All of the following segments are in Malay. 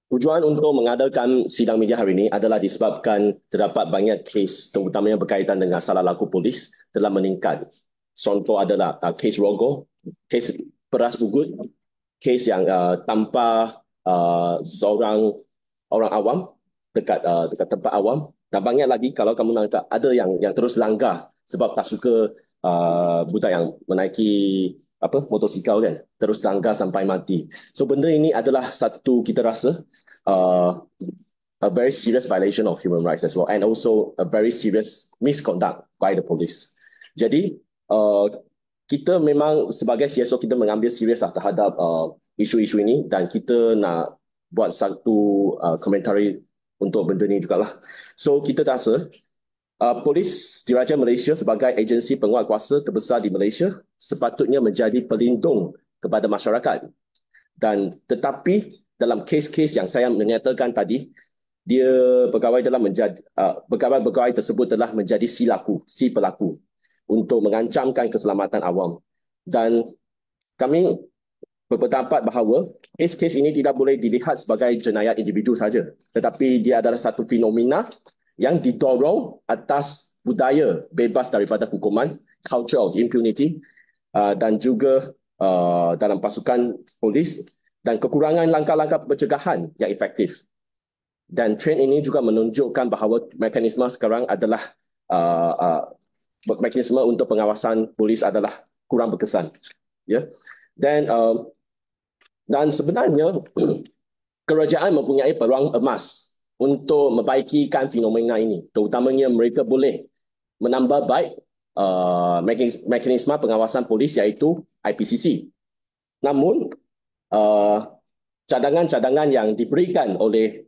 Tujuan untuk mengadakan sidang media hari ini adalah disebabkan terdapat banyak kes terutamanya berkaitan dengan salah laku polis telah meningkat. Contoh adalah kes Rogo, kes peras ugut, kes yang tanpa seorang orang awam dekat tempat awam, dan banyak lagi kalau kamu nampak ada yang terus langgar sebab tak suka budak yang menaiki motosikal kan, terus langgar sampai mati. So benda ini adalah satu, kita rasa, uh, a very serious violation of human rights as well, and also a very serious misconduct by the police. Jadi kita memang sebagai CSO kita mengambil serius lah terhadap isu-isu ini, dan kita nak buat satu komentari untuk benda ni jugalah. So kita rasa Polis Diraja Malaysia sebagai agensi penguatkuasa terbesar di Malaysia sepatutnya menjadi pelindung kepada masyarakat, dan tetapi dalam kes-kes yang saya menyatakan tadi, dia pegawai-pegawai tersebut telah menjadi si pelaku untuk mengancamkan keselamatan awam. Dan kami berpendapat bahawa kes-kes ini tidak boleh dilihat sebagai jenayah individu saja, tetapi dia adalah satu fenomena yang didorong atas budaya bebas daripada hukuman, culture of impunity, dan juga dalam pasukan polis, dan kekurangan langkah-langkah pencegahan yang efektif. Dan trend ini juga menunjukkan bahawa mekanisme sekarang adalah mekanisme untuk pengawasan polis adalah kurang berkesan. Ya. Dan sebenarnya kerajaan mempunyai peluang emas untuk membaikikan fenomena ini. Terutamanya mereka boleh menambah baik mekanisme pengawasan polis iaitu IPCC. Namun cadangan-cadangan yang diberikan oleh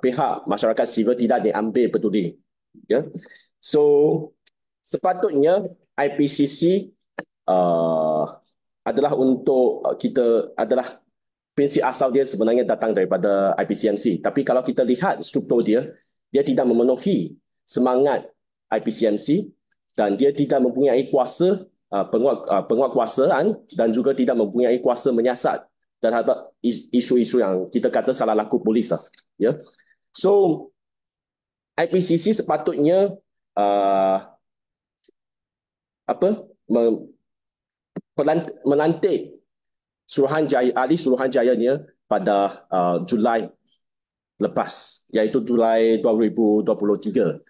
pihak masyarakat sivil tidak diambil peduli. Ya. So sepatutnya IPCC adalah untuk kita adalah prinsip asal dia sebenarnya datang daripada IPCMC. Tapi kalau kita lihat struktur dia, dia tidak memenuhi semangat IPCMC, dan dia tidak mempunyai kuasa penguatkuasaan, dan juga tidak mempunyai kuasa menyiasat terhadap isu-isu yang kita kata salah laku polis lah. Ya. So IPCC sepatutnya melantik ahli Suruhanjayanya pada Julai lepas, iaitu Julai 2023.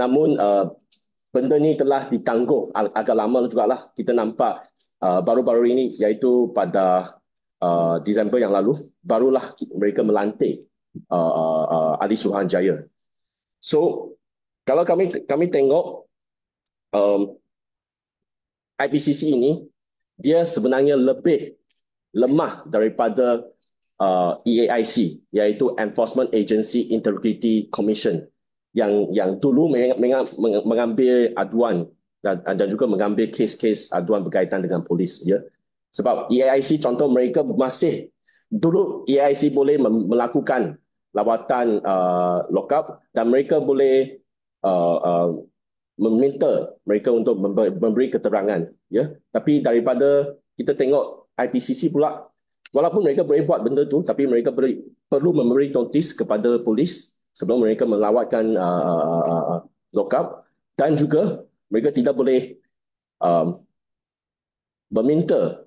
Namun benda ni telah ditangguh agak lama jugalah. Kita nampak baru-baru ini, iaitu pada Disember yang lalu, barulah mereka melantik ahli Suruhanjaya. So kalau kami tengok IPCC ini, dia sebenarnya lebih lemah daripada EAIC, iaitu Enforcement Agency Integrity Commission, yang dulu mengambil aduan dan juga mengambil kes-kes aduan berkaitan dengan polis. Ya. Sebab EAIC, contoh, mereka masih dulu EAIC boleh melakukan lawatan lock-up, dan mereka boleh meminta mereka untuk memberi keterangan. Ya. Tapi daripada kita tengok IPCC pula, walaupun mereka boleh buat benda tu, tapi mereka perlu memberi notis kepada polis sebelum mereka melawatkan lock-up, dan juga mereka tidak boleh meminta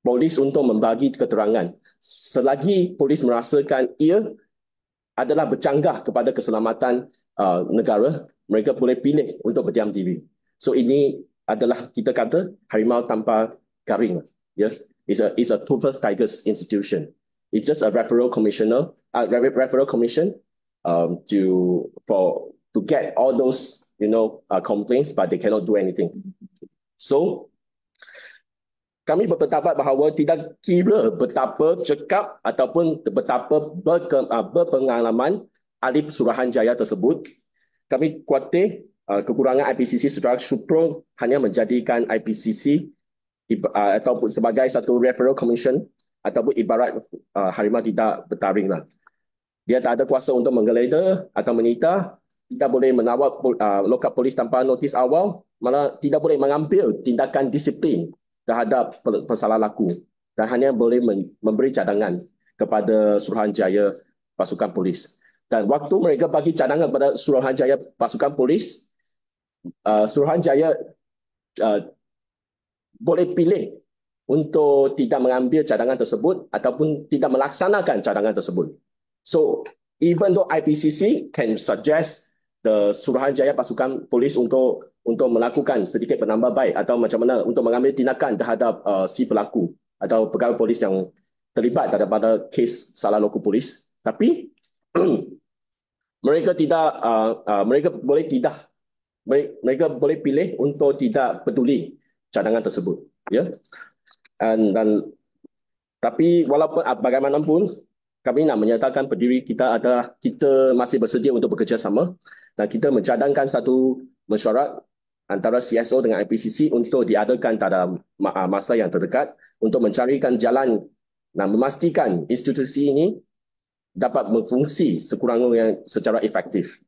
polis untuk membagi keterangan selagi polis merasakan ia adalah bercanggah kepada keselamatan negara. Mereka boleh pilih untuk berdiam diri. So ini adalah, kita kata, harimau tanpa garing. Yeah? It's a toothless tigers institution. It's just a referral commission to get all those complaints, but they cannot do anything. So kami berpendapat bahawa tidak kira betapa cekap ataupun betapa berpengalaman ahli Suruhanjaya tersebut, kami khawatir kekurangan IPCC secara struktural hanya menjadikan IPCC ataupun sebagai satu referral commission, ataupun ibarat harimau tidak bertaring lah. Dia tak ada kuasa untuk menggeledah atau menyita, tidak boleh menawar lock-up polis tanpa notis awal, malah tidak boleh mengambil tindakan disiplin terhadap pesalah laku, dan hanya boleh memberi cadangan. kepada Suruhanjaya Pasukan Polis. Dan waktu mereka bagi cadangan kepada Suruhanjaya Pasukan Polis, Suruhanjaya boleh pilih untuk tidak mengambil cadangan tersebut ataupun tidak melaksanakan cadangan tersebut. So, even though IPCC can suggest the Suruhanjaya Pasukan Polis untuk melakukan sedikit penambahbaik atau macam mana untuk mengambil tindakan terhadap si pelaku atau pegawai polis yang terlibat daripada kes salah loku polis, tapi mereka boleh pilih untuk tidak peduli cadangan tersebut, ya. Dan tapi walaupun bagaimanapun kami nak menyatakan pendiri kita adalah kita masih bersedia untuk bekerjasama dan kita mencadangkan satu mesyuarat antara CSO dengan IPCC untuk diadakan pada masa yang terdekat untuk mencarikan jalan dan memastikan institusi ini dapat berfungsi sekurang-kurangnya secara efektif.